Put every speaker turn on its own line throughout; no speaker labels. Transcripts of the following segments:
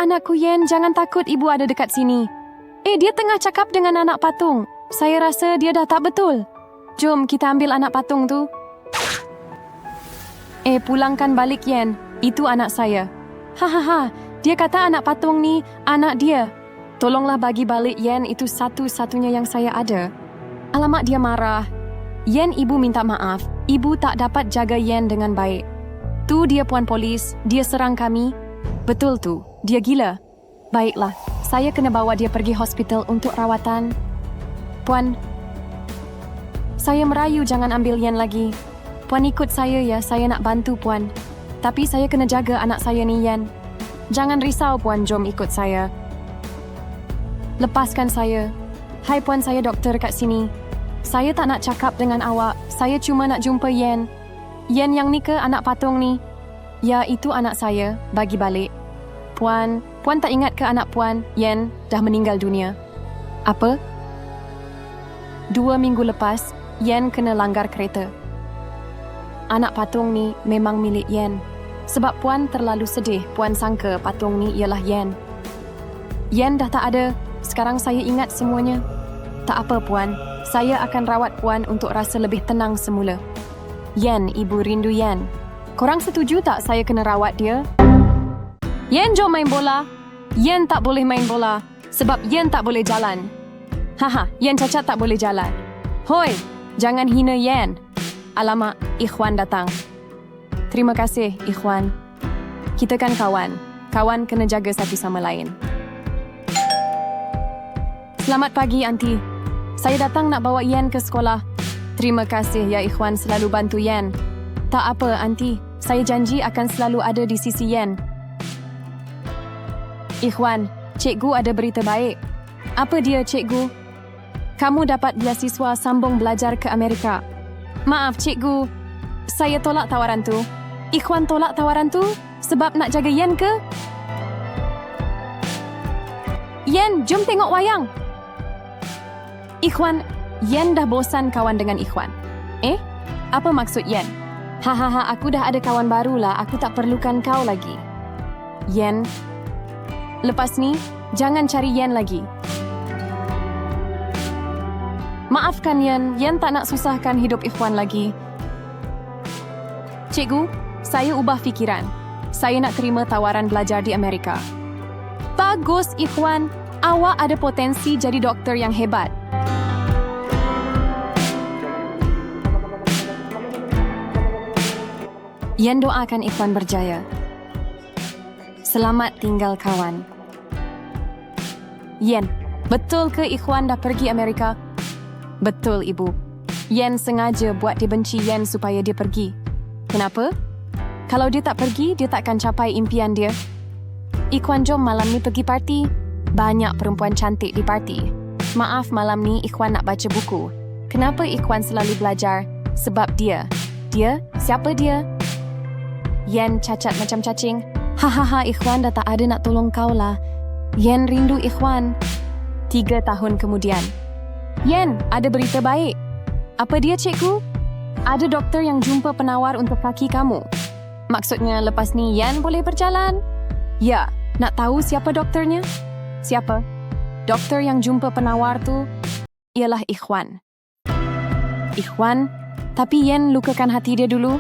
anakku Yen, jangan takut, ibu ada dekat sini. Dia tengah cakap dengan anak patung. Saya rasa dia dah tak betul. Jom kita ambil anak patung tu. Pulangkan balik Yen. Itu anak saya. Hahaha, dia kata anak patung ni anak dia. Tolonglah bagi balik Yen, itu satu-satunya yang saya ada. Alamak, dia marah. Yen, ibu minta maaf. Ibu tak dapat jaga Yen dengan baik. Tu dia puan polis, dia serang kami. Betul tu, dia gila. Baiklah, saya kena bawa dia pergi hospital untuk rawatan. Puan, saya merayu jangan ambil Yen lagi. Puan ikut saya ya, saya nak bantu puan. Tapi saya kena jaga anak saya ni Yen. Jangan risau puan, jom ikut saya. Lepaskan saya. Hai puan, saya doktor kat sini. Saya tak nak cakap dengan awak. Saya cuma nak jumpa Yen. Yen yang ni ke anak patung ni? Ya, itu anak saya. Bagi balik. Puan tak ingat ke anak puan? Yen dah meninggal dunia. Apa? 2 minggu lepas, Yen kena langgar kereta. Anak patung ni memang milik Yen. Sebab puan terlalu sedih, puan sangka patung ni ialah Yen. Yen dah tak ada. Sekarang saya ingat semuanya. Tak apa puan. Saya akan rawat puan untuk rasa lebih tenang semula. Yen, ibu rindu Yen. Korang setuju tak saya kena rawat dia? Yen, jom main bola. Yen tak boleh main bola. Sebab Yen tak boleh jalan. Haha, Yen cacat tak boleh jalan. Hoi, jangan hina Yen. Alamak, Ikhwan datang. Terima kasih, Ikhwan. Kita kan kawan. Kawan kena jaga satu sama lain. Selamat pagi, Aunty. Saya datang nak bawa Yen ke sekolah. Terima kasih ya Ikhwan selalu bantu Yen. Tak apa, Aunty. Saya janji akan selalu ada di sisi Yen. Ikhwan, cikgu ada berita baik. Apa dia, cikgu? Kamu dapat beasiswa sambung belajar ke Amerika. Maaf, cikgu. Saya tolak tawaran tu. Ikhwan tolak tawaran tu sebab nak jaga Yen ke? Yen, jom tengok wayang. Ikhwan, Yen dah bosan kawan dengan Ikhwan. Apa maksud Yen? Hahaha, aku dah ada kawan baru lah. Aku tak perlukan kau lagi. Yen, lepas ni, jangan cari Yen lagi. Maafkan Yen, Yen tak nak susahkan hidup Ikhwan lagi. Cikgu, saya ubah fikiran. Saya nak terima tawaran belajar di Amerika. Bagus, Ikhwan. Awak ada potensi jadi doktor yang hebat. Yen doakan Ikhwan berjaya. Selamat tinggal kawan. Yen, betul ke Ikhwan dah pergi Amerika? Betul, Ibu. Yen sengaja buat dia benci Yen supaya dia pergi. Kenapa? Kalau dia tak pergi, dia takkan capai impian dia. Ikhwan, jom malam ni pergi parti. Banyak perempuan cantik di parti. Maaf, malam ni Ikhwan nak baca buku. Kenapa Ikhwan selalu belajar? Sebab dia. Dia? Siapa dia? Yen cacat macam cacing. Hahaha, Ikhwan dah tak ada nak tolong kau lah. Yen rindu Ikhwan. 3 tahun kemudian. Yen, ada berita baik. Apa dia, cikgu? Ada doktor yang jumpa penawar untuk kaki kamu. Maksudnya lepas ni Yen boleh berjalan? Ya, nak tahu siapa doktornya? Siapa? Doktor yang jumpa penawar tu ialah Ikhwan. Ikhwan? Tapi Yen lukakan hati dia dulu.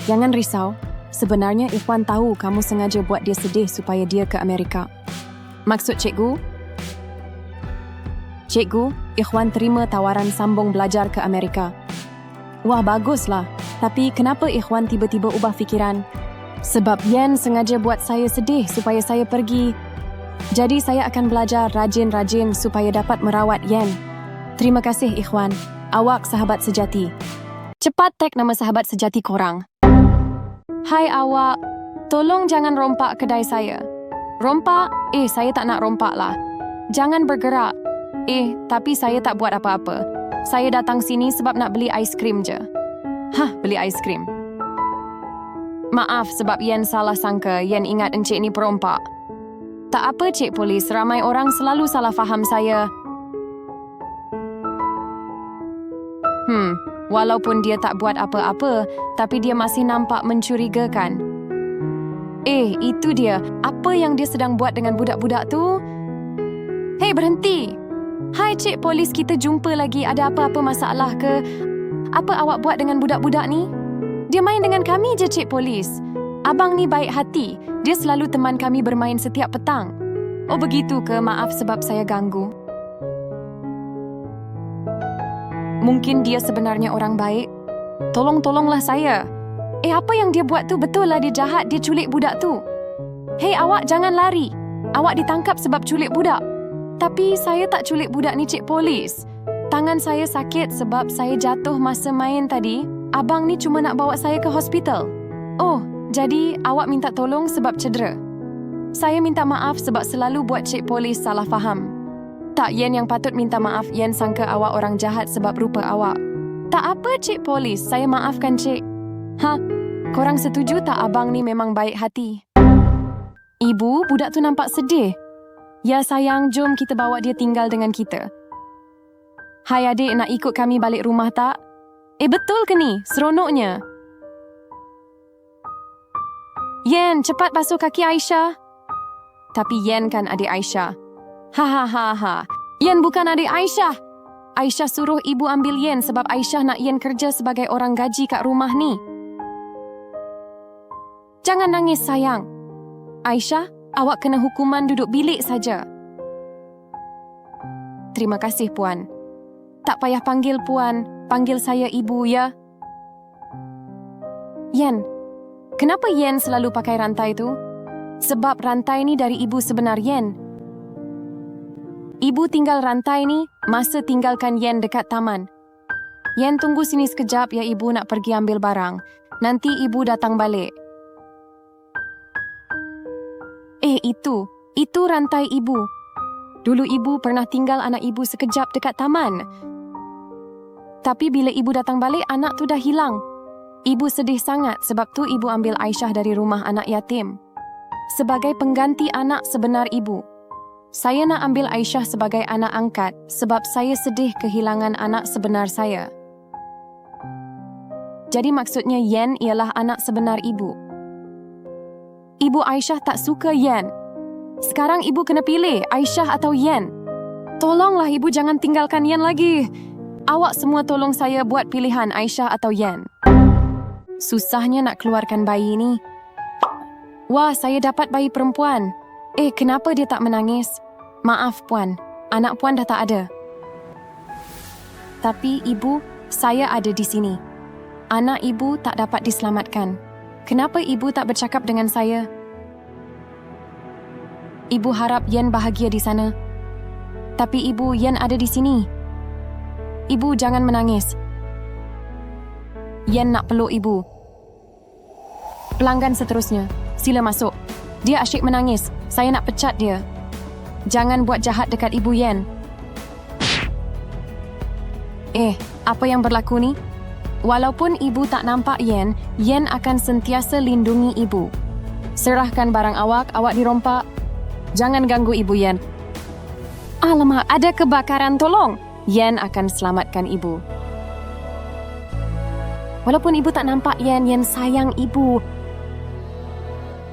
Jangan risau. Sebenarnya Ikhwan tahu kamu sengaja buat dia sedih supaya dia ke Amerika. Maksud cikgu? Cikgu, Ikhwan terima tawaran sambung belajar ke Amerika. Wah, baguslah. Tapi kenapa Ikhwan tiba-tiba ubah fikiran? Sebab Yen sengaja buat saya sedih supaya saya pergi. Jadi saya akan belajar rajin-rajin supaya dapat merawat Yen. Terima kasih, Ikhwan. Awak sahabat sejati. Cepat tag nama sahabat sejati korang. Hai awak, tolong jangan rompak kedai saya. Rompak? Saya tak nak rompak lah. Jangan bergerak. Tapi saya tak buat apa-apa. Saya datang sini sebab nak beli aiskrim je. Beli aiskrim. Maaf sebab Yen salah sangka. Yen ingat encik ni perompak. Tak apa, Cik Polis. Ramai orang selalu salah faham saya. Walaupun dia tak buat apa-apa, tapi dia masih nampak mencurigakan. Itu dia. Apa yang dia sedang buat dengan budak-budak tu? Hei, berhenti. Hai Cik Polis, kita jumpa lagi. Ada apa-apa masalah ke? Apa awak buat dengan budak-budak ni? Dia main dengan kami je, Cik Polis. Abang ni baik hati. Dia selalu teman kami bermain setiap petang. Oh, begitu ke? Maaf sebab saya ganggu. Mungkin dia sebenarnya orang baik. Tolonglah saya. Apa yang dia buat tu? Betul lah dia jahat. Dia culik budak tu. Hei, awak jangan lari. Awak ditangkap sebab culik budak. Tapi saya tak culik budak ni, Cik Polis. Tangan saya sakit sebab saya jatuh masa main tadi. Abang ni cuma nak bawa saya ke hospital. Oh, jadi awak minta tolong sebab cedera. Saya minta maaf sebab selalu buat Cik Polis salah faham. Tak, Yen yang patut minta maaf. Yen sangka awak orang jahat sebab rupa awak. Tak apa, Cik Polis. Saya maafkan, Cik. Korang setuju tak abang ni memang baik hati? Ibu, budak tu nampak sedih. Ya sayang, jom kita bawa dia tinggal dengan kita. Hai adik, nak ikut kami balik rumah tak? Betul ke ni? Seronoknya. Yen, cepat basuh kaki Aisyah. Tapi Yen kan adik Aisyah. Hahaha. Yen bukan adik Aisyah. Aisyah suruh ibu ambil Yen sebab Aisyah nak Yen kerja sebagai orang gaji kat rumah ni. Jangan nangis sayang. Aisyah, awak kena hukuman duduk bilik saja. Terima kasih puan. Tak payah panggil puan, panggil saya ibu ya. Yen, kenapa Yen selalu pakai rantai tu? Sebab rantai ni dari ibu sebenar Yen. Ibu tinggal rantai ni masa tinggalkan Yen dekat taman. Yen tunggu sini sekejap ya, ibu nak pergi ambil barang. Nanti ibu datang balik. Itu rantai ibu. Dulu ibu pernah tinggal anak ibu sekejap dekat taman. Tapi bila ibu datang balik, anak tu dah hilang. Ibu sedih sangat sebab tu ibu ambil Aisyah dari rumah anak yatim. Sebagai pengganti anak sebenar ibu. Saya nak ambil Aisyah sebagai anak angkat sebab saya sedih kehilangan anak sebenar saya. Jadi maksudnya Yen ialah anak sebenar ibu. Ibu Aisyah tak suka Yen. Sekarang ibu kena pilih Aisyah atau Yen. Tolonglah ibu jangan tinggalkan Yen lagi. Awak semua tolong saya buat pilihan Aisyah atau Yen. Susahnya nak keluarkan bayi ni. Wah, saya dapat bayi perempuan. Kenapa dia tak menangis? Maaf puan, anak puan dah tak ada. Tapi ibu, saya ada di sini. Anak ibu tak dapat diselamatkan. Kenapa ibu tak bercakap dengan saya? Ibu harap Yen bahagia di sana. Tapi ibu, Yen ada di sini. Ibu jangan menangis. Yen nak peluk ibu. Pelanggan seterusnya, sila masuk. Dia asyik menangis. Saya nak pecat dia. Jangan buat jahat dekat ibu Yen. Apa yang berlaku ni? Walaupun ibu tak nampak Yen, Yen akan sentiasa lindungi ibu. Serahkan barang awak dirompak. Jangan ganggu ibu Yen. Alamak, ada kebakaran, tolong. Yen akan selamatkan ibu. Walaupun ibu tak nampak Yen, Yen sayang ibu.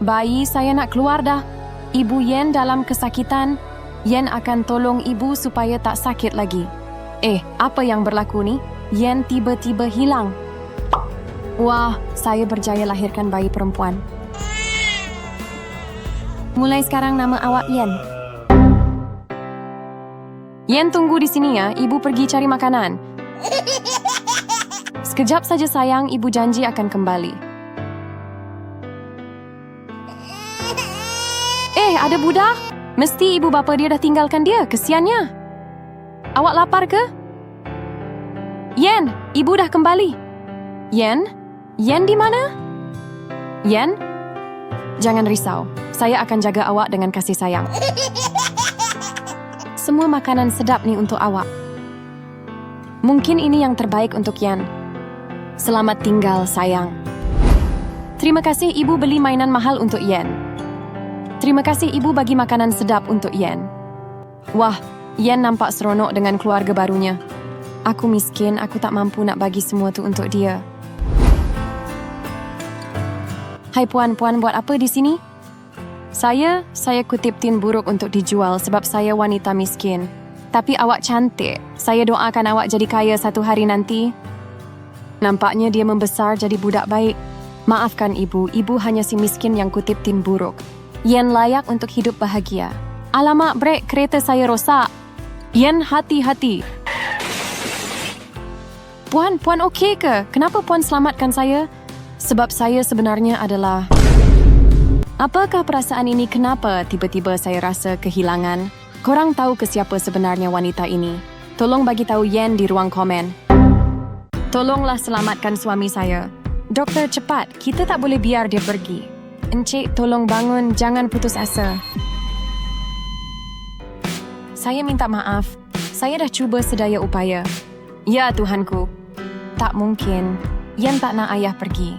Bayi saya nak keluar dah. Ibu Yen dalam kesakitan. Yen akan tolong ibu supaya tak sakit lagi. Apa yang berlaku ni? Yen tiba-tiba hilang. Wah, saya berjaya lahirkan bayi perempuan. Mulai sekarang nama awak Yen. Yen tunggu di sini ya, ibu pergi cari makanan. Sekejap saja sayang, ibu janji akan kembali. Ada budak? Mesti ibu bapa dia dah tinggalkan dia, kesiannya. Awak lapar ke? Yen, ibu dah kembali. Yen? Yen di mana? Yen? Jangan risau, saya akan jaga awak dengan kasih sayang. Semua makanan sedap ni untuk awak. Mungkin ini yang terbaik untuk Yen. Selamat tinggal, sayang. Terima kasih ibu beli mainan mahal untuk Yen. Terima kasih ibu bagi makanan sedap untuk Yen. Wah, Yen nampak seronok dengan keluarga barunya. Aku miskin, aku tak mampu nak bagi semua tu untuk dia. Hai puan-puan, buat apa di sini? Saya kutip tin buruk untuk dijual sebab saya wanita miskin. Tapi awak cantik. Saya doakan awak jadi kaya satu hari nanti. Nampaknya dia membesar jadi budak baik. Maafkan ibu hanya si miskin yang kutip tin buruk. Yen layak untuk hidup bahagia. Alamak, brek kereta saya rosak. Yen, hati-hati. Puan okey ke? Kenapa puan selamatkan saya? Sebab saya sebenarnya adalah... Apakah perasaan ini? Kenapa tiba-tiba saya rasa kehilangan? Korang tahu ke siapa sebenarnya wanita ini? Tolong bagi tahu Yen di ruang komen. Tolonglah selamatkan suami saya. Doktor, cepat. Kita tak boleh biar dia pergi. Encik, tolong bangun. Jangan putus asa. Saya minta maaf. Saya dah cuba sedaya upaya. Ya, Tuhanku. Tak mungkin. Yen tak nak ayah pergi.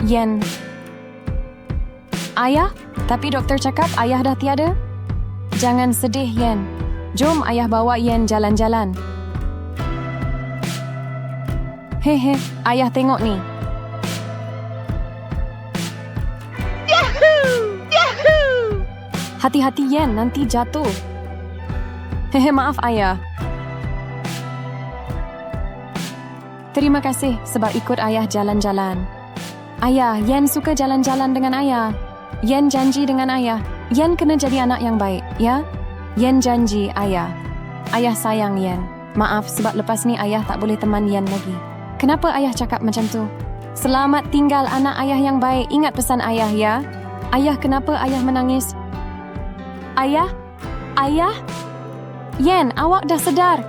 Yen... Ayah? Tapi doktor cakap ayah dah tiada? Jangan sedih, Yen. Jom ayah bawa Yen jalan-jalan. Hehe, ayah tengok ni. Yahoo! Hati-hati, Yen, nanti jatuh. Hehe, maaf ayah. Terima kasih sebab ikut ayah jalan-jalan. Ayah, Yen suka jalan-jalan dengan ayah. Yen janji dengan ayah, Yen kena jadi anak yang baik, ya? Yen janji, ayah. Ayah sayang Yen. Maaf sebab lepas ni ayah tak boleh teman Yen lagi. Kenapa ayah cakap macam tu? Selamat tinggal anak ayah yang baik. Ingat pesan ayah, ya? Ayah, kenapa ayah menangis? Ayah? Ayah? Yen, awak dah sedar.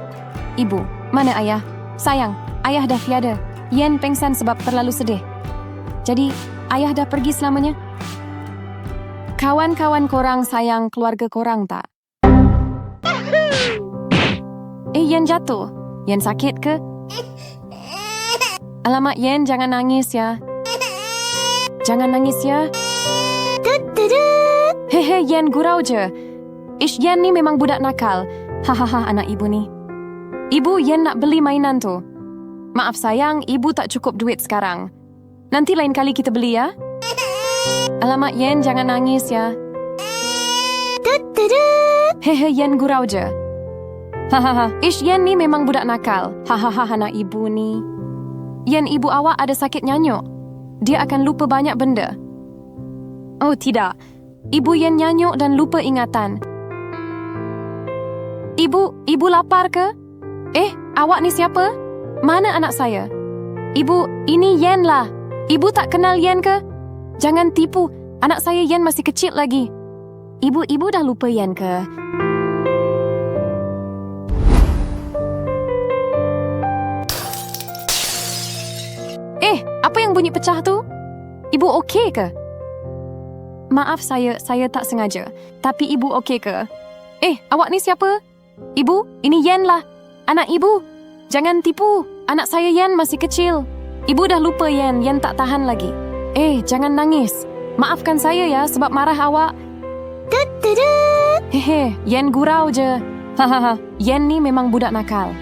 Ibu, mana ayah? Sayang, ayah dah tiada. Yen pengsan sebab terlalu sedih. Jadi, ayah dah pergi selamanya? Kawan-kawan korang sayang keluarga korang tak? Yen jatuh. Yen sakit ke? Alamak, Yen jangan nangis ya. Jangan nangis ya. Hehe, Yen gurau je. Yen ni memang budak nakal. Hahaha, anak ibu ni. Ibu, Yen nak beli mainan tu. Maaf sayang, ibu tak cukup duit sekarang. Nanti lain kali kita beli ya. Alamak, Yen jangan nangis ya. Hehe, Yen gurau je. Hahaha, Yen ni memang budak nakal. Hahaha, anak ibu ni. Yen, ibu awak ada sakit nyanyuk. Dia akan lupa banyak benda. Oh tidak, ibu Yen nyanyuk dan lupa ingatan. Ibu lapar ke? Awak ni siapa? Mana anak saya? Ibu, ini Yen lah. Ibu tak kenal Yen ke? Jangan tipu, anak saya Yen masih kecil lagi. Ibu dah lupa Yen ke? Apa yang bunyi pecah tu? Ibu okey ke? Maaf saya tak sengaja. Tapi ibu okey ke? Awak ni siapa? Ibu, ini Yen lah. Anak ibu. Jangan tipu, anak saya Yen masih kecil. Ibu dah lupa Yen tak tahan lagi. Jangan nangis. Maafkan saya ya sebab marah awak. Hehe, Yen gurau je. Hahaha, Yen ni memang budak nakal.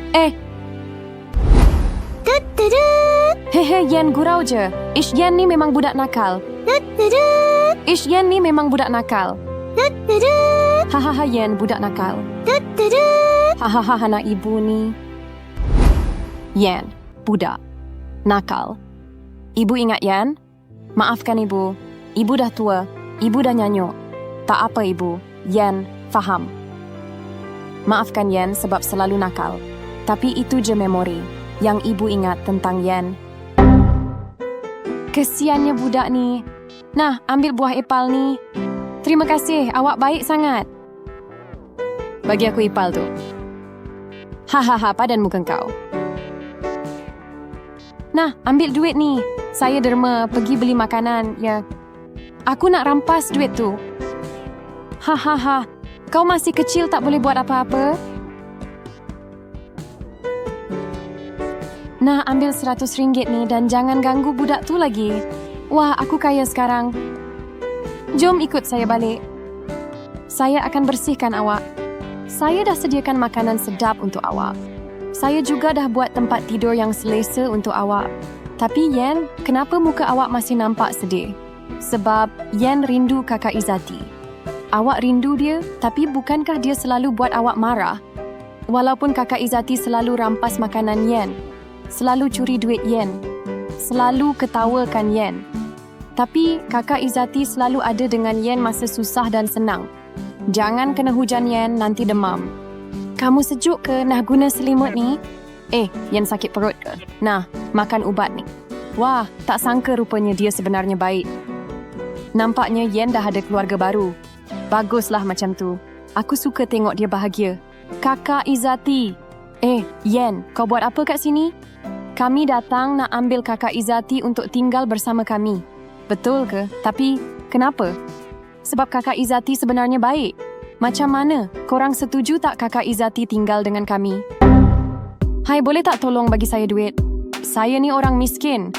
Hehe, Yen gurau je. Yen ni memang budak nakal. Yen ni memang budak nakal. Hahaha, Yen budak nakal. Hahaha, anak ibu ni. Yen, budak nakal. Ibu ingat Yen? Maafkan ibu. Ibu dah tua. Ibu dah nyanyuk. Tak apa ibu. Yen faham. Maafkan Yen sebab selalu nakal. Tapi itu je memori yang ibu ingat tentang Yen. Kesiannya budak ni. Nah, ambil buah epal ni. Terima kasih, awak baik sangat. Bagi aku ipal tu. Hahaha, padan muka kau. Nah, ambil duit ni. Saya derma pergi beli makanan, ya. Aku nak rampas duit tu. Hahaha, kau masih kecil tak boleh buat apa-apa. Nah, ambil RM100 ni dan jangan ganggu budak tu lagi. Wah, aku kaya sekarang. Jom ikut saya balik. Saya akan bersihkan awak. Saya dah sediakan makanan sedap untuk awak. Saya juga dah buat tempat tidur yang selesa untuk awak. Tapi Yen, kenapa muka awak masih nampak sedih? Sebab Yen rindu kakak Izzati. Awak rindu dia, tapi bukankah dia selalu buat awak marah? Walaupun kakak Izzati selalu rampas makanan Yen, selalu curi duit Yen, selalu ketawakan Yen. Tapi kakak Izzati selalu ada dengan Yen masa susah dan senang. Jangan kena hujan Yen, nanti demam. Kamu sejuk ke nak guna selimut ni? Yen sakit perut ke? Nah, makan ubat ni. Wah, tak sangka rupanya dia sebenarnya baik. Nampaknya Yen dah ada keluarga baru. Baguslah macam tu. Aku suka tengok dia bahagia. Kakak Izzati. Yen, kau buat apa kat sini? Kami datang nak ambil kakak Izzati untuk tinggal bersama kami. Betul ke? Tapi, kenapa? Sebab kakak Izzati sebenarnya baik. Macam mana? Korang setuju tak kakak Izzati tinggal dengan kami? Hai, boleh tak tolong bagi saya duit? Saya ni orang miskin.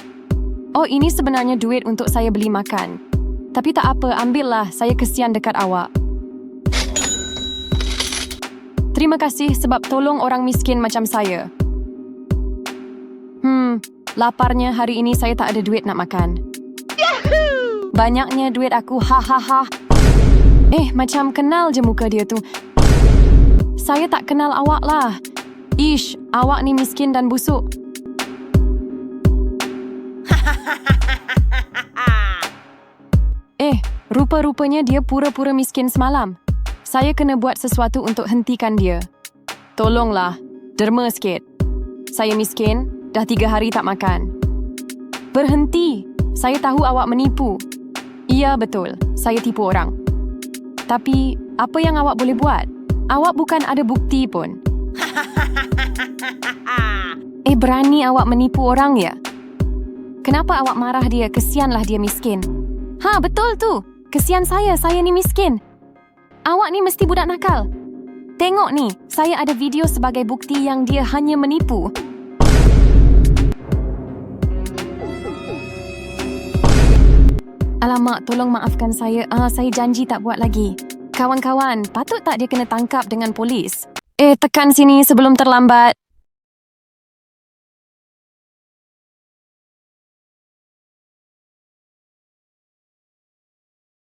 Oh, ini sebenarnya duit untuk saya beli makan. Tapi tak apa, ambillah. Saya kesian dekat awak. Terima kasih sebab tolong orang miskin macam saya. Laparnya hari ini saya tak ada duit nak makan. Banyaknya duit aku, hahaha. Macam kenal je muka dia tu. Saya tak kenal awak lah. Ish, awak ni miskin dan busuk. Rupa-rupanya dia pura-pura miskin semalam. Saya kena buat sesuatu untuk hentikan dia. Tolonglah, derma sikit. Saya miskin, dah 3 hari tak makan. Berhenti, saya tahu awak menipu. Iya betul, saya tipu orang. Tapi, apa yang awak boleh buat? Awak bukan ada bukti pun. Berani awak menipu orang ya? Kenapa awak marah dia? Kesianlah dia miskin. Betul tu. Kesian saya ni miskin. Awak ni mesti budak nakal. Tengok ni, saya ada video sebagai bukti yang dia hanya menipu. Alamak, tolong maafkan saya. Saya janji tak buat lagi. Kawan-kawan, patut tak dia kena tangkap dengan polis? Tekan sini sebelum terlambat.